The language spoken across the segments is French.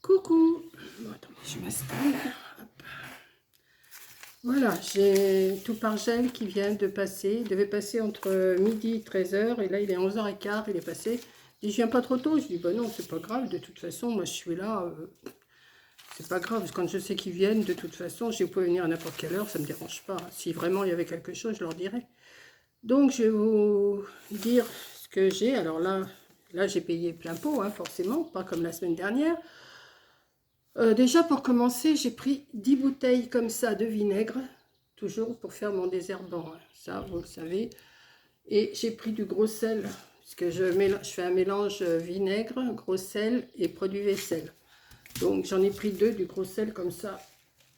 Coucou. Bon, attendez, je m'installe. Hop. Voilà, j'ai tout par gel qui vient de passer. Il devait passer entre midi et 13h et là il est 11h15, il est passé. Il dit, je viens pas trop tôt. Je dis, bah non, c'est pas grave, de toute façon, moi je suis là. C'est pas grave, quand je sais qu'ils viennent, de toute façon, je peux venir à n'importe quelle heure, ça me dérange pas. Si vraiment il y avait quelque chose, je leur dirais. Donc je vais vous dire ce que j'ai. Alors là j'ai payé plein pot, hein, forcément, pas comme la semaine dernière. Déjà pour commencer, j'ai pris 10 bouteilles comme ça de vinaigre, toujours pour faire mon désherbant, hein. Ça vous le savez. Et j'ai pris du gros sel, puisque je fais un mélange vinaigre, gros sel et produit vaisselle. Donc j'en ai pris 2 du gros sel comme ça,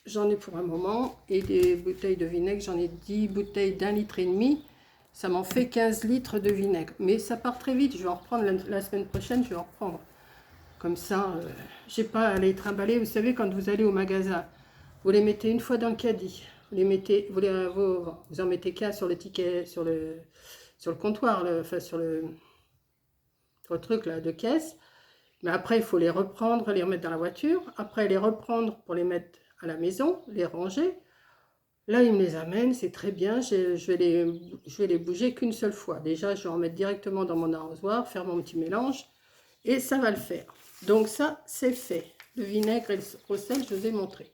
j'en ai pour un moment. Et des bouteilles de vinaigre, j'en ai 10 bouteilles d'1,5 litre. Ça m'en fait 15 litres de vinaigre. Mais ça part très vite, je vais en reprendre la semaine prochaine, je vais en reprendre. Comme ça, j'ai pas à les trimballer. Vous savez, quand vous allez au magasin, vous les mettez une fois dans le caddie. Vous les mettez, vous en mettez qu'un sur le ticket, sur le comptoir, enfin sur le truc là de caisse. Mais après, il faut les reprendre, les remettre dans la voiture. Après, les reprendre pour les mettre à la maison, les ranger. Là, ils me les amènent, c'est très bien. Je vais les bouger qu'une seule fois. Déjà, je vais en mettre directement dans mon arrosoir, faire mon petit mélange. Et ça va le faire. Donc ça, c'est fait. Le vinaigre et le sel, je vous ai montré.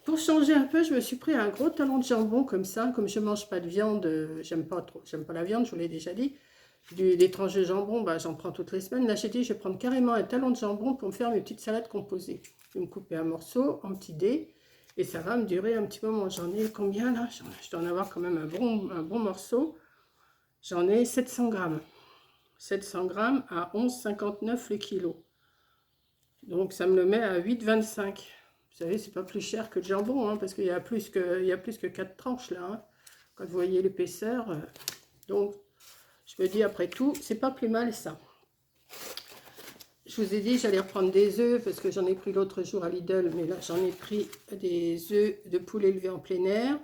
Pour changer un peu, je me suis pris un gros talon de jambon comme ça. Comme je ne mange pas de viande, j'aime pas la viande, je vous l'ai déjà dit. Des tranches de jambon, bah, j'en prends toutes les semaines. Là, j'ai dit, je vais prendre carrément un talon de jambon pour me faire mes petites salades composées. Je vais me couper un morceau en petits dés. Et ça va me durer un petit moment. J'en ai combien là? Je dois en avoir quand même un bon morceau. J'en ai 700 grammes. 700 grammes à 11,59 le kilo. Donc ça me le met à 8,25. Vous savez, c'est pas plus cher que le jambon, hein, parce qu'il y a plus que 4 tranches là, hein, quand vous voyez l'épaisseur. Donc je me dis, après tout, c'est pas plus mal ça. Je vous ai dit, j'allais reprendre des œufs, parce que j'en ai pris l'autre jour à Lidl, mais là j'en ai pris des œufs de poule élevés en plein air.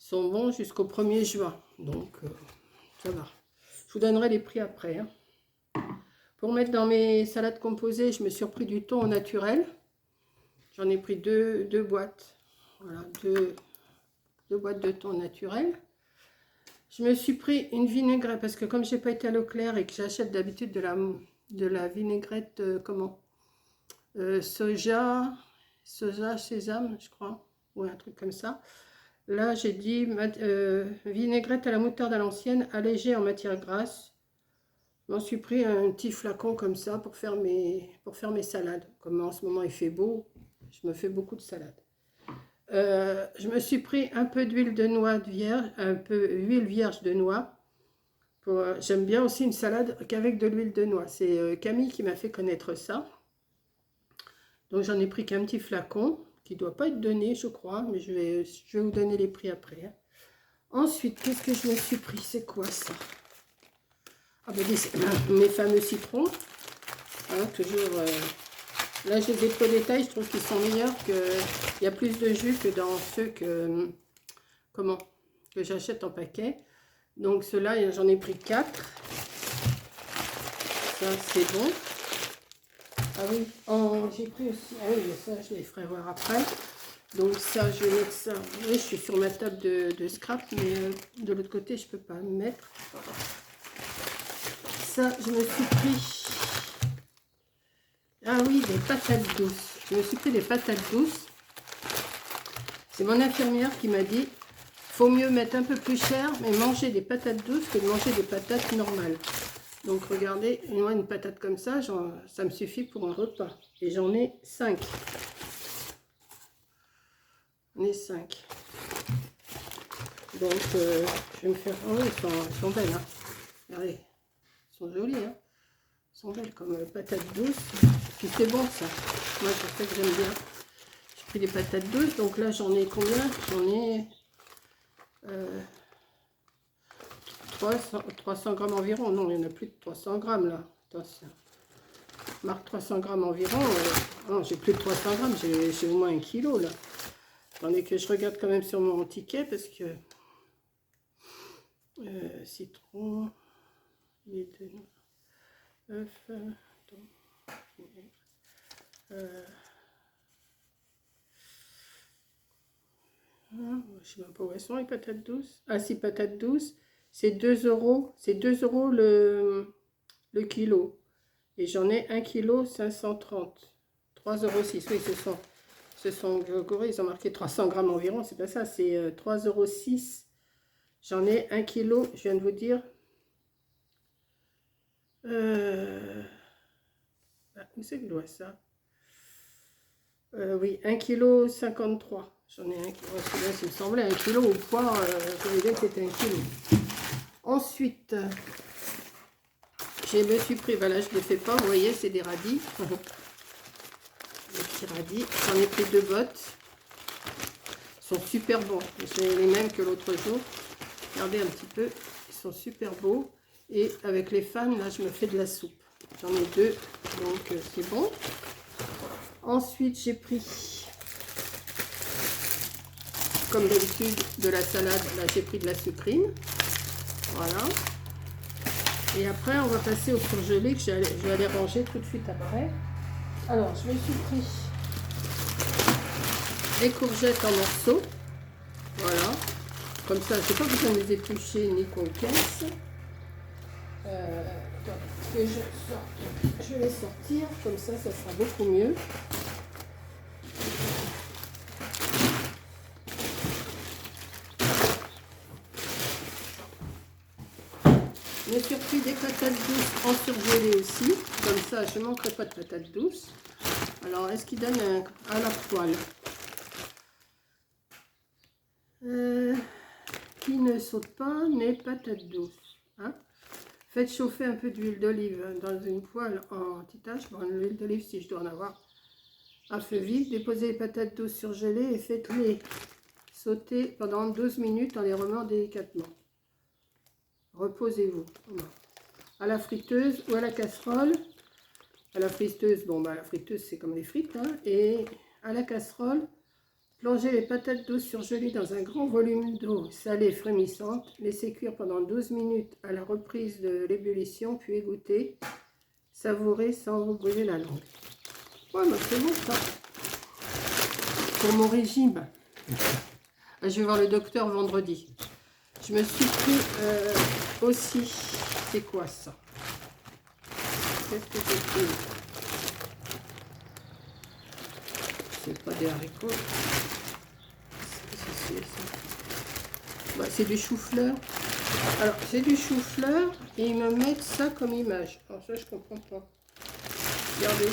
Ils sont bons jusqu'au 1er juin, donc ça va. Je vous donnerai les prix après, hein. Pour mettre dans mes salades composées, je me suis repris du thon au naturel. J'en ai pris deux boîtes. Voilà, deux boîtes de thon naturel. Je me suis pris une vinaigrette, parce que comme j'ai pas été à Leclerc et que j'achète d'habitude de la vinaigrette, soja, sésame, je crois. Ou un truc comme ça. Là, j'ai dit vinaigrette à la moutarde à l'ancienne, allégée en matière grasse. Je m'en suis pris un petit flacon comme ça pour faire mes salades. Comme en ce moment il fait beau, je me fais beaucoup de salades. Je me suis pris un peu d'huile de noix vierge, un peu huile vierge de noix. J'aime bien aussi une salade qu'avec de l'huile de noix. C'est Camille qui m'a fait connaître ça. Donc j'en ai pris qu'un petit flacon qui ne doit pas être donné, je crois, mais je vais vous donner les prix après, hein. Ensuite, qu'est-ce que je me suis pris? C'est quoi ça? Ah ben, mes fameux citrons, hein, toujours. Là, j'ai des pots détail, je trouve qu'ils sont meilleurs, il y a plus de jus que dans ceux que j'achète en paquet. Donc ceux-là, j'en ai pris 4. Ça, c'est bon. Ah oui, j'ai pris aussi. Ah oui, mais ça, je les ferai voir après. Donc ça, je vais mettre ça. Oui, je suis sur ma table de scrap, mais de l'autre côté, je peux pas le mettre. Ça, je me suis pris. Ah oui, des patates douces. Je me suis pris des patates douces. C'est mon infirmière qui m'a dit, faut mieux mettre un peu plus cher, mais manger des patates douces que de manger des patates normales. Donc regardez, moi une patate comme ça, ça me suffit pour un repas. Et j'en ai 5. J'en ai 5. Donc je vais me faire... Oh, elles sont belles, hein. Regardez, elles sont jolies, hein. Elles sont belles comme patates douces. Puis c'est bon ça. Moi c'est ça que j'aime bien. J'ai pris des patates douces, donc là j'en ai combien? J'en ai 300 grammes environ. Non, il y en a plus de 300 grammes là. Attention. Marque 300 grammes environ. Non, j'ai plus de 300 grammes, j'ai au moins 1 kilo là. Attendez que je regarde quand même sur mon ticket parce que citron, huile de noix, œuf, sais même pas où elles sont les patates douces. Ah si, patates douces, c'est 2 euros. C'est 2 euros le kilo. Et j'en ai 1 kg 530. 3,06 €. Oui, ce sont ils ont marqué 300 grammes environ. C'est pas ça, c'est 3,06 €. J'en ai 1 kg, je viens de vous dire. Où c'est que je vois ça? Oui, 1 kg 53. J'en ai un qui il me semblait 1 kg au poids, je voulais que c'était 1 kg. Ensuite, je me suis pris, voilà, je ne les fais pas, vous voyez, c'est des radis. Des petits radis. J'en ai pris 2 bottes. Ils sont super bons. C'est les mêmes que l'autre jour. Regardez un petit peu, ils sont super beaux. Et avec les fans, là, je me fais de la soupe. J'en ai 2, donc c'est bon. Ensuite, j'ai pris, comme d'habitude, de la salade. Là, j'ai pris de la sucrine. Voilà. Et après, on va passer au surgelé que je vais aller ranger tout de suite après. Alors, je me suis pris les courgettes en morceaux. Voilà. Comme ça, je n'ai pas besoin de les éplucher ni qu'on casse. Que je vais les sortir. Comme ça sera beaucoup mieux. Je me suis pris des patates douces en surgelé aussi. Comme ça, je ne manquerai pas de patates douces. Alors, est-ce qu'il donne à la poêle qui ne saute pas mes patates douces. Hein? Faites chauffer un peu d'huile d'olive dans une poêle en titache. Bon, l'huile d'olive, si je dois en avoir, à feu vif. Déposez les patates douces surgelées et faites-les sauter pendant 12 minutes en les remuant délicatement. Reposez-vous. À la friteuse ou à la casserole. À la friteuse, bon, bah, la friteuse, c'est comme les frites. Hein, et à la casserole, plongez les patates douces surgelées dans un grand volume d'eau salée frémissante. Laissez cuire pendant 12 minutes à la reprise de l'ébullition, puis égouttez. Savourez sans vous brûler la langue. Ouais, bah c'est bon ça. Pour mon régime. Je vais voir le docteur vendredi. Je me suis pris aussi. C'est quoi ça? Qu'est-ce que c'est pris? C'est pas des haricots. Bah, c'est du chou-fleur. Alors, c'est du chou-fleur et ils me mettent ça comme image. Alors ça, je comprends pas. Regardez.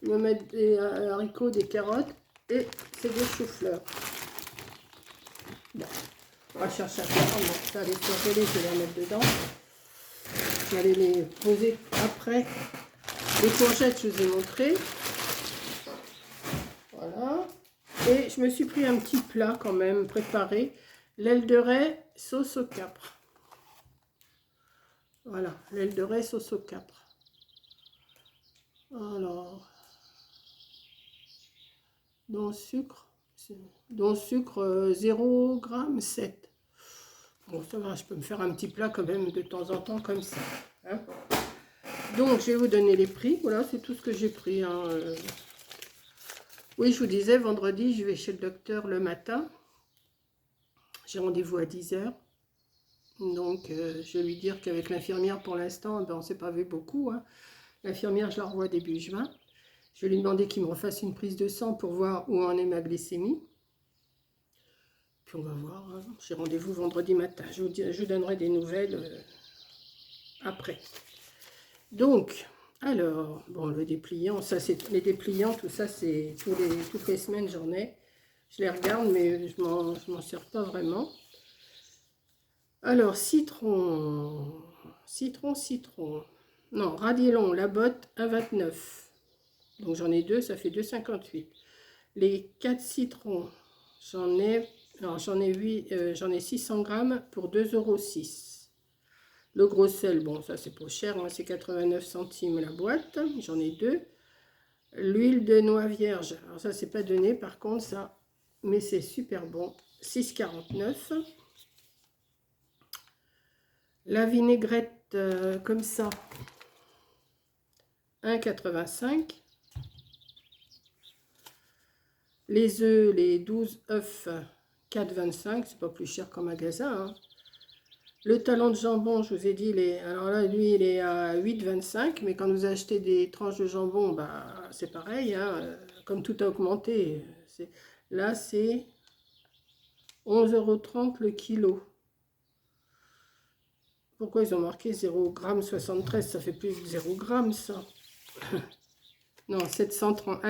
Ils me mettent des haricots, des carottes et c'est des chou-fleur. Bon, on va chercher à faire. Bon, ça, les surgelés, je vais les mettre dedans. Je vais aller les poser après. Les courgettes, je vous ai montré. Voilà. Et je me suis pris un petit plat quand même préparé. L'aile de raie, sauce au capre. Voilà, l'aile de raie, sauce au capre. Alors, dont sucre 0,7 g. Bon, ça va, je peux me faire un petit plat quand même de temps en temps comme ça. Hein. Donc, je vais vous donner les prix. Voilà, c'est tout ce que j'ai pris. Hein. Oui, je vous disais, vendredi, je vais chez le docteur le matin. J'ai rendez-vous à 10 h. Donc, je vais lui dire qu'avec l'infirmière, pour l'instant, ben, on ne s'est pas vu beaucoup. Hein. L'infirmière, je la revois début juin. Je vais lui demander qu'il me refasse une prise de sang pour voir où en est ma glycémie. Puis on va voir. Hein. J'ai rendez-vous vendredi matin. Je vous donnerai des nouvelles après. Donc, alors, bon, le dépliant, ça c'est les dépliants, tout ça, c'est toutes les semaines j'en ai. Je les regarde, mais je m'en sers pas vraiment. Alors, citron. Non, radis long, la botte, 1,29 €. Donc, j'en ai 2, ça fait 2,58 €. Les 4 citrons, j'en ai 600 grammes pour 2,06 €. Le gros sel, bon, ça c'est pas cher, hein, c'est 89 centimes la boîte. J'en ai 2. L'huile de noix vierge, alors ça c'est pas donné par contre, ça, mais c'est super bon. 6,49 €. La vinaigrette comme ça, 1,85 €. Les œufs, les 12 œufs, 4,25, c'est pas plus cher qu'en magasin, hein. Le talon de jambon, je vous ai dit, alors là, lui, il est à 8,25, mais quand vous achetez des tranches de jambon, bah, c'est pareil, hein, comme tout a augmenté. Là, c'est 11,30 € le kilo. Pourquoi ils ont marqué 0,73 g? Ça fait plus de 0 g, ça. Non, 730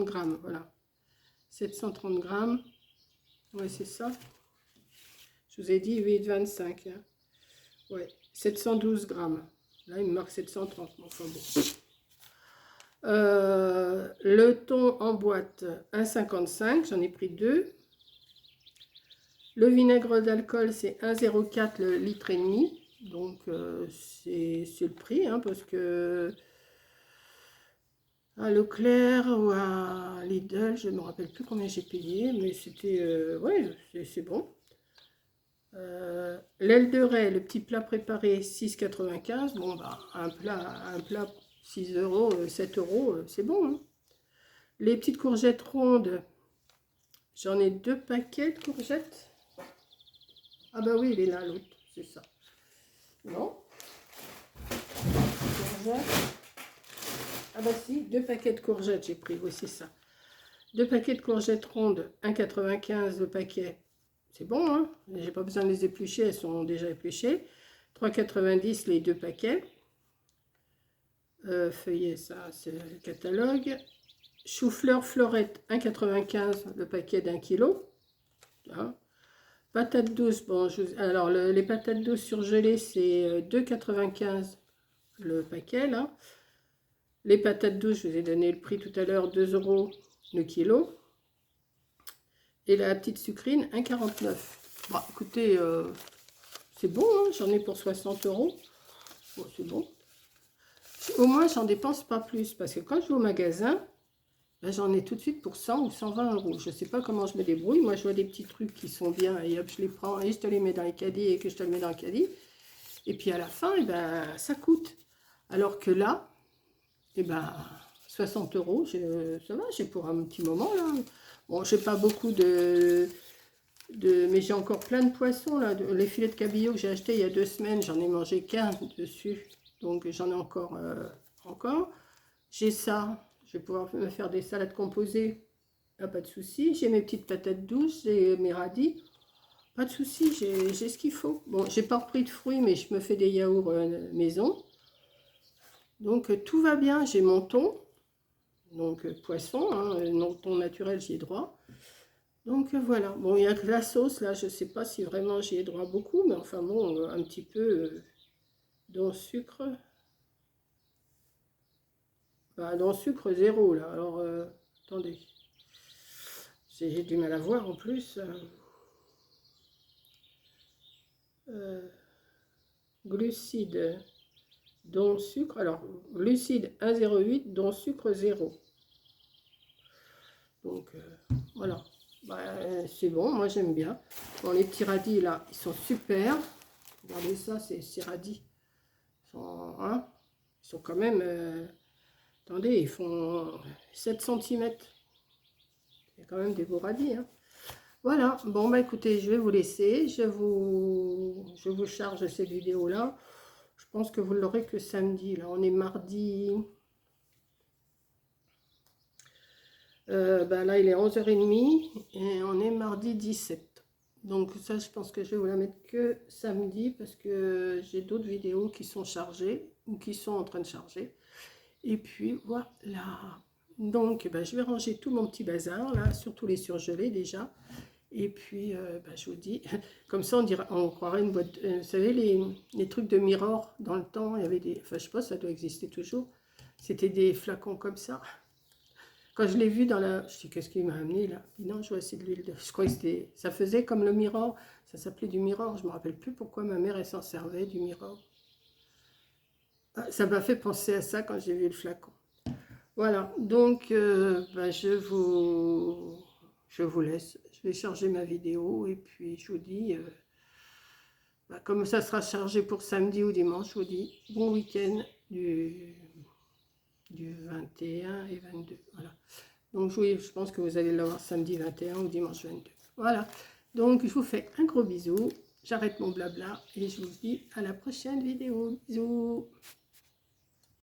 grammes, voilà. 730 grammes. Ouais, c'est ça. Je vous ai dit 8,25. Hein. Ouais, 712 grammes. Là, il me marque 730. Enfin bon. Le thon en boîte, 1,55. J'en ai pris 2. Le vinaigre d'alcool, c'est 1,04 le litre et demi. Donc, c'est le prix, hein, parce que à Leclerc ou à Lidl, je ne me rappelle plus combien j'ai payé, mais c'était, ouais, c'est bon. L'aile de raie, le petit plat préparé, 6,95. Bon, bah, un plat 6 €, 7 €, c'est bon. Hein. Les petites courgettes rondes, j'en ai 2 paquets de courgettes. Ah bah oui, il est là, l'autre, c'est ça. Non. Courgettes. Ah bah si, 2 paquets de courgettes j'ai pris, oui c'est ça. 2 paquets de courgettes rondes, 1,95 le paquet. C'est bon, hein. J'ai pas besoin de les éplucher, elles sont déjà épluchées. 3,90 les 2 paquets. Feuillet, ça c'est le catalogue. Chou-fleur fleurette, 1,95 le paquet d'1 kg. Hein. Patates douces, bon, alors les patates douces surgelées, c'est 2,95 le paquet, là. Les patates douces, je vous ai donné le prix tout à l'heure, 2 € le kilo. Et la petite sucrine, 1,49 €. Bon, écoutez, c'est bon, hein, j'en ai pour 60 €. Bon, c'est bon. Au moins, j'en dépense pas plus, parce que quand je vais au magasin, ben, j'en ai tout de suite pour 100 ou 120 €. Je ne sais pas comment je me débrouille. Moi, je vois des petits trucs qui sont bien, et hop, je les prends, et je te les mets dans les caddies, et que je te le mets dans le caddie. Et puis à la fin, eh ben, ça coûte. Alors que là, eh ben, 60 €, ça va, j'ai pour un petit moment, là. Bon, j'ai pas beaucoup mais j'ai encore plein de poissons, là. Les filets de cabillaud que j'ai achetés il y a 2 semaines, j'en ai mangé qu'un dessus. Donc, j'en ai encore. J'ai ça, je vais pouvoir me faire des salades composées, pas de souci. J'ai mes petites patates douces, j'ai mes radis, pas de souci, j'ai ce qu'il faut. Bon, j'ai pas repris de fruits, mais je me fais des yaourts maison. Donc, tout va bien, j'ai mon thon. Donc poisson, hein, non thon naturel, j'y ai droit. Donc voilà, bon il y a que la sauce là, je sais pas si vraiment j'y ai droit beaucoup, mais enfin bon, un petit peu dans le sucre. Bah, dans le sucre zéro là, alors attendez, j'ai du mal à voir en plus. Glucides, dont sucre, alors glucides 1,08, dont sucre 0. Donc voilà. Bah, c'est bon, moi j'aime bien. Bon, les petits radis là, ils sont super. Regardez ça, ces radis. Ils sont quand même. Attendez, ils font 7 cm. Il y a quand même des beaux radis. Hein. Voilà, bon bah écoutez, je vais vous laisser. Je vous charge cette vidéo là. Je pense que vous l'aurez que samedi. Là, on est mardi. Bah là, il est 11h30 et on est mardi 17. Donc ça, je pense que je vais vous la mettre que samedi parce que j'ai d'autres vidéos qui sont chargées ou qui sont en train de charger. Et puis voilà. Donc bah, je vais ranger tout mon petit bazar là, surtout les surgelés déjà. Et puis bah, je vous dis, comme ça on croirait une boîte. Vous savez les trucs de Mirror dans le temps, il y avait des. Enfin je sais pas, ça doit exister toujours. C'était des flacons comme ça. Quand je l'ai vu dans la... Je sais qu'est-ce qu'il m'a amené là. Non, je vois c'est de l'huile de... Je crois que c'était... Ça faisait comme le Mirror. Ça s'appelait du Mirror. Je ne me rappelle plus pourquoi ma mère elle s'en servait du Mirror. Ah, ça m'a fait penser à ça quand j'ai vu le flacon. Voilà. Donc, bah, je vous laisse. Je vais charger ma vidéo. Et puis, je vous dis... bah, comme ça sera chargé pour samedi ou dimanche, je vous dis bon week-end du 21 et 22. Voilà. Donc oui, je pense que vous allez l'avoir samedi 21 ou dimanche 22. Voilà. Donc je vous fais un gros bisou. J'arrête mon blabla et je vous dis à la prochaine vidéo. Bisous.